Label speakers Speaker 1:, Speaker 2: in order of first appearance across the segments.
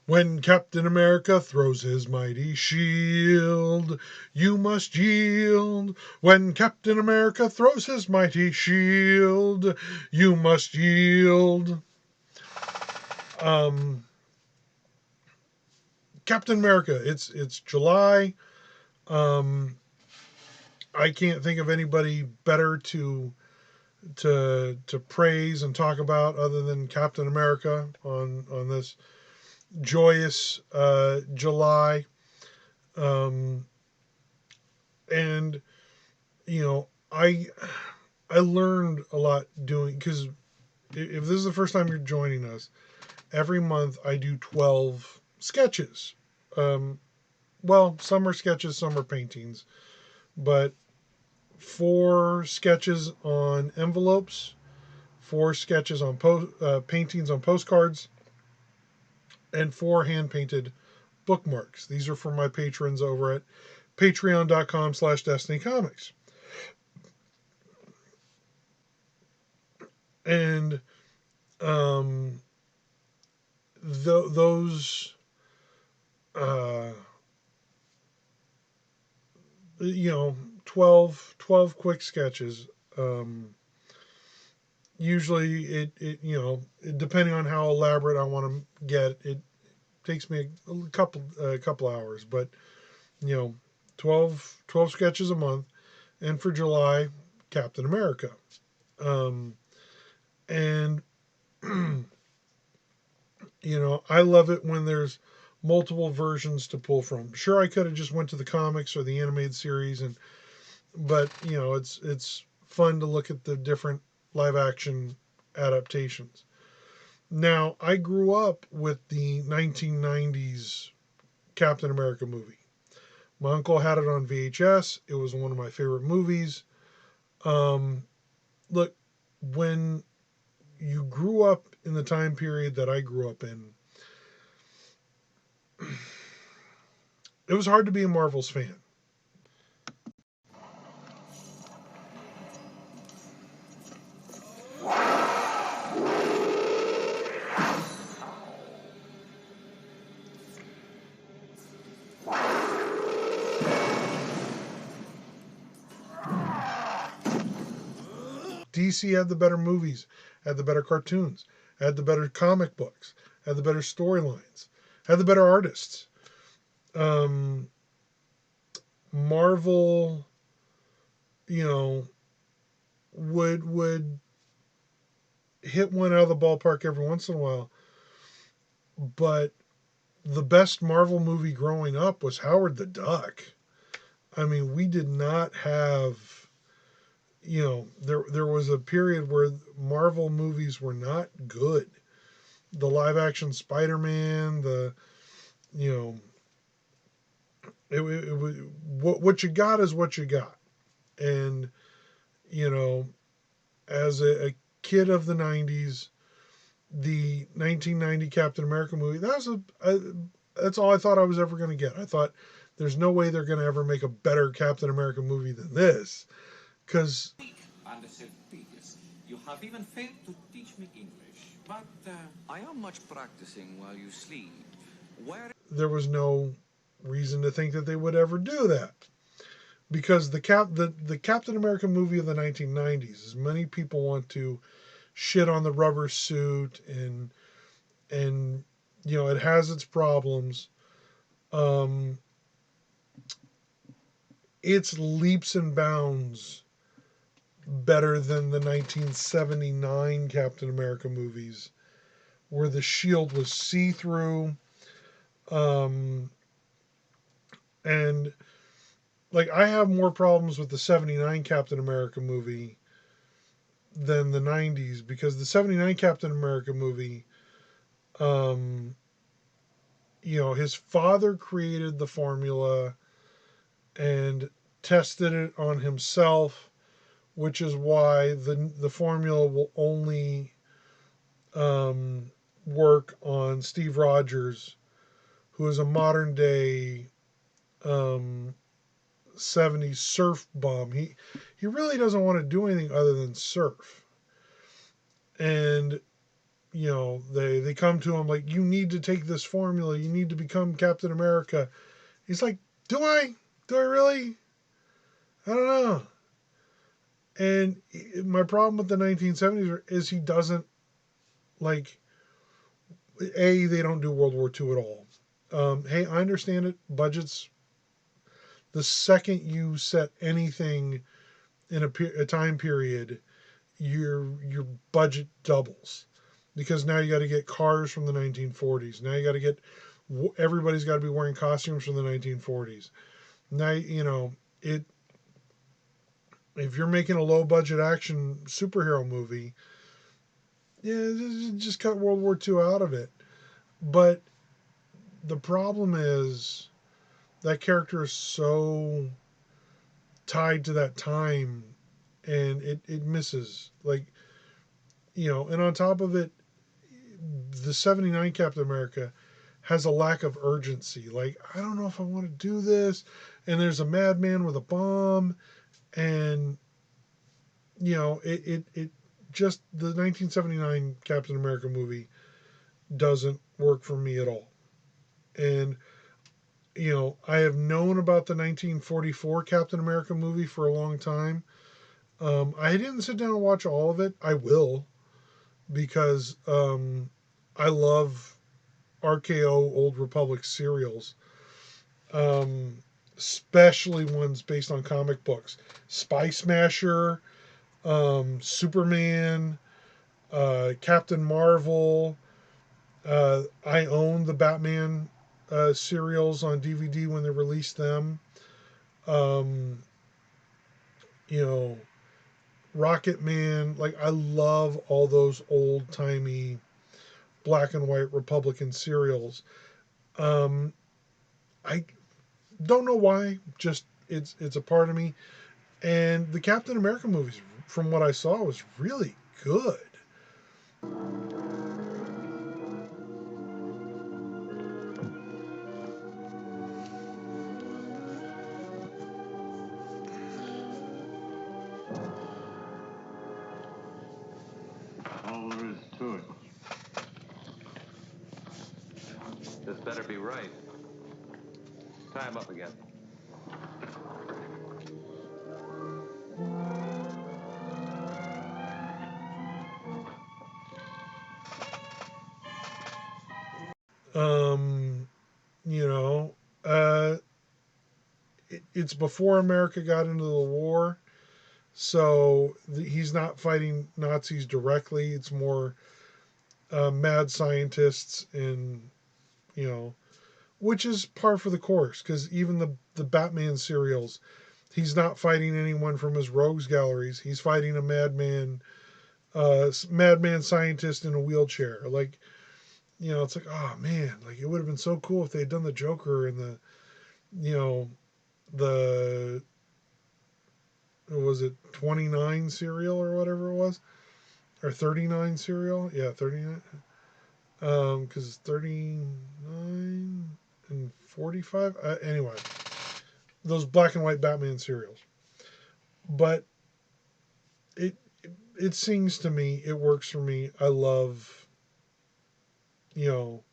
Speaker 1: When Captain America throws his mighty shield, you must yield. When Captain America throws his mighty shield, you must yield. Um, Captain America. It's July. Um, I can't think of anybody better to praise and talk about other than Captain America on this joyous July. Um, and you know, I learned a lot doing, because if this is the first time you're joining us, every month I do 12 sketches. Um, well, some are sketches, some are paintings, but 4 sketches on envelopes, 4 sketches on paintings on postcards, and 4 hand painted bookmarks. These are for my patrons over at patreon.com/Destiny Comics. And um, those, uh, you know, 12 quick sketches. Um, Usually, depending on how elaborate I want to get, it takes me a couple hours. But, you know, 12 sketches a month. And for July, Captain America. Um, and I love it when there's multiple versions to pull from. Sure, I could have just went to the comics or the animated series, but it's fun to look at the different live action adaptations. Now, I grew up with the 1990s Captain America movie. My uncle had it on VHS. It was one of my favorite movies. Um, Look, when you grew up in the time period that I grew up in, it was hard to be a Marvel's fan. DC had the better movies, had the better cartoons, had the better comic books, had the better storylines, had the better artists. Um, Marvel, you know, would hit one out of the ballpark every once in a while, but the best Marvel movie growing up was Howard the Duck. I mean, we did not have, there was a period where Marvel movies were not good. The live action Spider-Man, you know, it what you got is what you got. And, you know, as a kid of the 90s, the 1990 Captain America movie, that's all I thought I was ever going to get. I thought there's no way they're going to ever make a better Captain America movie than this, because
Speaker 2: you have even failed to teach me English. But I am much practicing while you sleep.
Speaker 1: there was no reason to think that they would ever do that. Because the Captain America movie of the 1990s, as many people want to shit on the rubber suit, and it has its problems. Um, it's leaps and bounds better than the 1979 Captain America movies, where the shield was see through. Um, and like, I have more problems with the 79 Captain America movie than the 90s, because the 79 Captain America movie, um, his father created the formula and tested it on himself, which is why the formula will only work on Steve Rogers, who is a modern day um, 70s surf bum. He really doesn't want to do anything other than surf. And they come to him like, you need to take this formula, you need to become Captain America. He's like, do I really? I don't know. And my problem with the 1970s is he doesn't, like, they don't do World War II at all. Hey, I understand it, budgets. The second you set anything in a time period, your budget doubles, because now you got to get cars from the 1940s. Now you got to get, everybody's got to be wearing costumes from the 1940s. Now it. If you're making a low budget action superhero movie, yeah, just cut World War II out of it. But the problem is that character is so tied to that time, and it misses, like, and on top of it, the 79 Captain America has a lack of urgency. Like, I don't know if I want to do this. And there's a madman with a bomb. And, it just, the 1979 Captain America movie doesn't work for me at all. And, I have known about the 1944 Captain America movie for a long time. I didn't sit down and watch all of it. I will, because I love RKO Old Republic serials, especially ones based on comic books. Spy Smasher, Superman, Captain Marvel. I own the Batman serials on DVD when they released them. Um, you know, Rocket Man. Like, I love all those old timey black and white Republican serials. Um, I don't know why. Just it's a part of me. And the Captain America movies, from what I saw, was really good.
Speaker 3: All there is to it.
Speaker 4: This better be right. Tie him up again.
Speaker 1: Um, you know, uh, it's before America got into the war, so he's not fighting Nazis directly. It's more mad scientists, and which is par for the course, because even the Batman serials, he's not fighting anyone from his rogues galleries. He's fighting a madman scientist in a wheelchair. Like, it's like, oh man, like, it would have been so cool if they had done the Joker and you know, the was it 29 serial or whatever it was, or 39 serial? Yeah, 39. Because 39 and 45. Anyway, those black and white Batman serials. But it it sings to me. It works for me. I love, you know,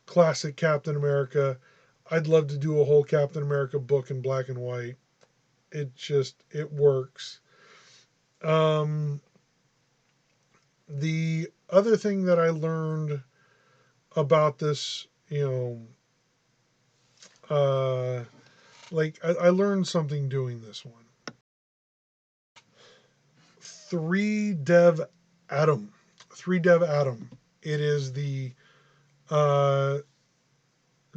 Speaker 1: classic Captain America. I'd love to do a whole Captain America book in black and white. It works. Um, the other thing that I learned about this, like, I learned something doing this one. 3 Dev Atom. 3 Dev Atom. It is the uh,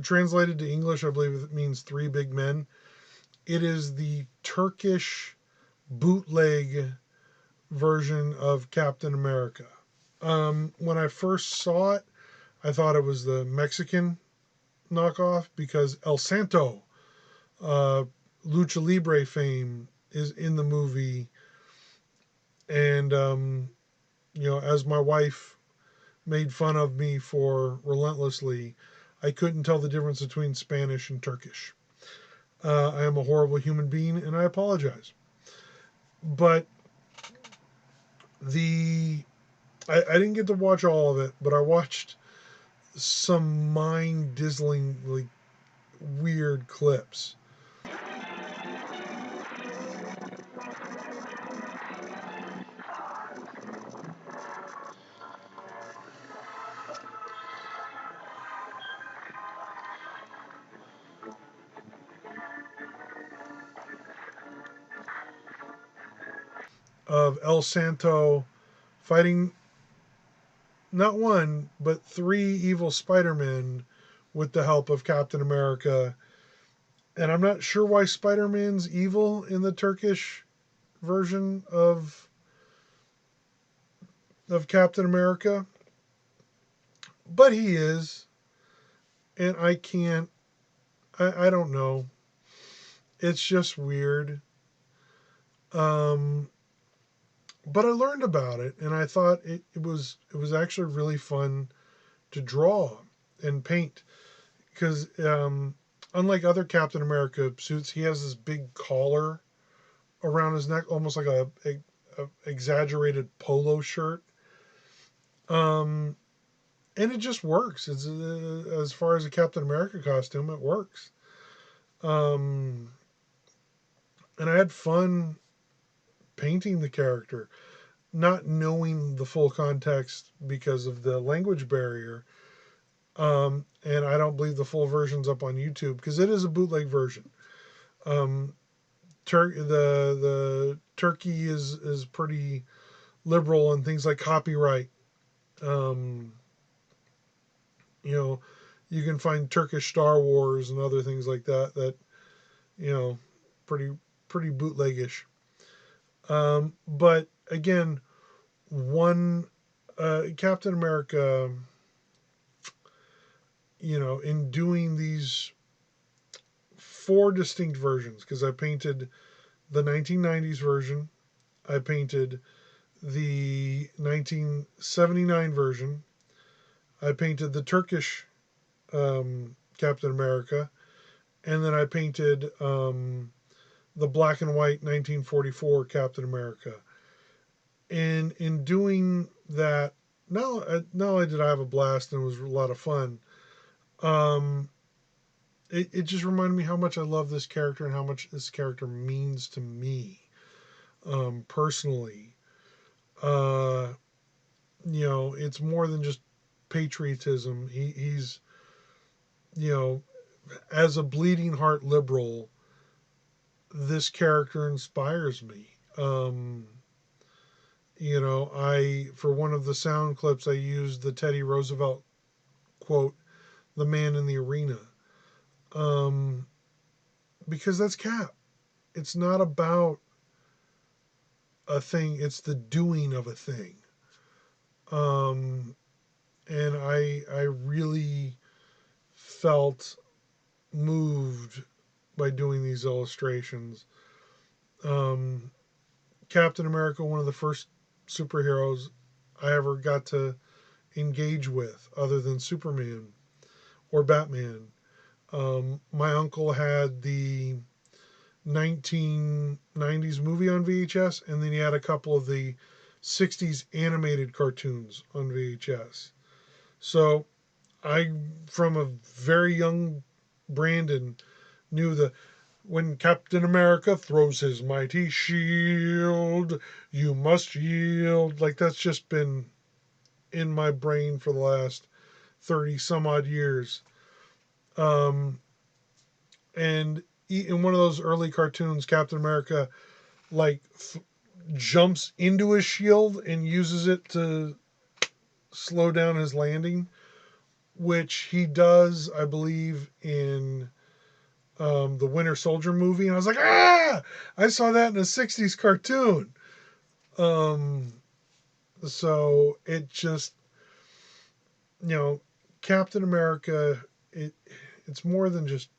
Speaker 1: translated to English, I believe it means three big men. It is the Turkish bootleg version of Captain America. When I first saw it, I thought it was the Mexican knockoff, because El Santo, uh, Lucha Libre fame, is in the movie. And, as my wife made fun of me for relentlessly, I couldn't tell the difference between Spanish and Turkish. I am a horrible human being, and I apologize. But the I didn't get to watch all of it, but I watched some mind-dizzlingly weird clips of El Santo fighting not one, but three evil Spider-Men with the help of Captain America. And I'm not sure why Spider-Man's evil in the Turkish version of Captain America, but he is, and I can't. I don't know. It's just weird. Um, but I learned about it, and I thought it was actually really fun to draw and paint because unlike other Captain America suits, he has this big collar around his neck, almost like a exaggerated polo shirt. Um, and it just works. It's as far as a Captain America costume, it works. Um, and I had fun painting the character, not knowing the full context because of the language barrier. And I don't believe the full version's up on YouTube because it is a bootleg version. Um, the Turkey is pretty liberal on things like copyright. Um, you know, you can find Turkish Star Wars and other things like that you know pretty pretty bootlegish. But again, one Captain America, in doing these four distinct versions, because I painted the 1990s version, I painted the 1979 version, I painted the Turkish Captain America, and then I painted the black and white 1944 Captain America. And in doing that, not only did I have a blast and it was a lot of fun, um, it just reminded me how much I love this character and how much this character means to me personally. Uh, it's more than just patriotism. He's, you know, as a bleeding heart liberal, this character inspires me. For one of the sound clips, I used the Teddy Roosevelt quote, "The man in the arena," um, because that's Cap. It's not about a thing; it's the doing of a thing. Um, and I really felt moved by doing these illustrations. Um, Captain America, one of the first superheroes I ever got to engage with, other than Superman or Batman. My uncle had the 1990s movie on VHS, and then he had a couple of the 60s animated cartoons on VHS. So I, from a very young Brandon, knew the when Captain America throws his mighty shield, you must yield. Like that's just been in my brain for the last 30 some odd years. Um, and in one of those early cartoons, Captain America like jumps into his shield and uses it to slow down his landing, which he does, I believe, in the Winter Soldier movie. And I was like, ah! I saw that in a 60s cartoon. Um, so it just, you know, Captain America, it's more than just,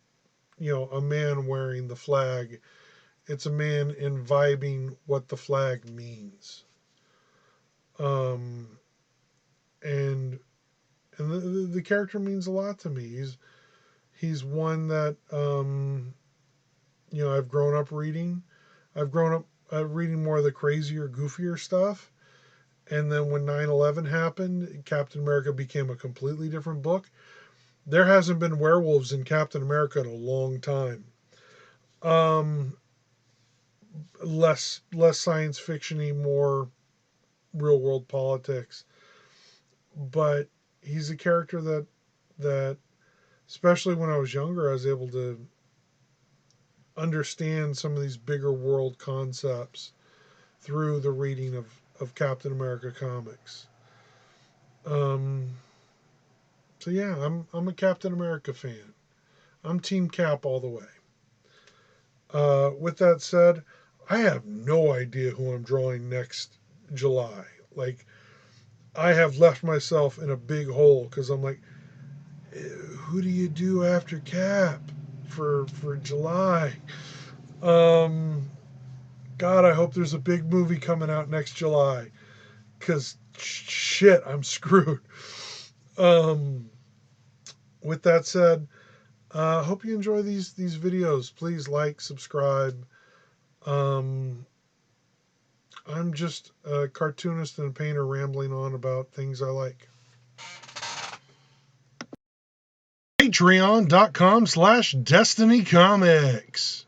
Speaker 1: a man wearing the flag. It's a man imbibing what the flag means. Um, and the character means a lot to me. He's one that I've grown up reading. I've grown up reading more of the crazier, goofier stuff, And then when 9/11 happened, Captain America became a completely different book. There hasn't been werewolves in Captain America in a long time. Um, less science fictiony, more real world politics. But he's a character that especially when I was younger, I was able to understand some of these bigger world concepts through the reading of Captain America comics. Um, so yeah, I'm a Captain America fan. I'm Team Cap all the way. With that said, I have no idea who I'm drawing next July. Like, I have left myself in a big hole because I'm like, who do you do after Cap for July? Um, God, I hope there's a big movie coming out next July because shit, I'm screwed. Um, with that said, I hope you enjoy these videos. Please like, subscribe. Um, I'm just a cartoonist and a painter rambling on about things I like. Patreon.com/Destiny Comics.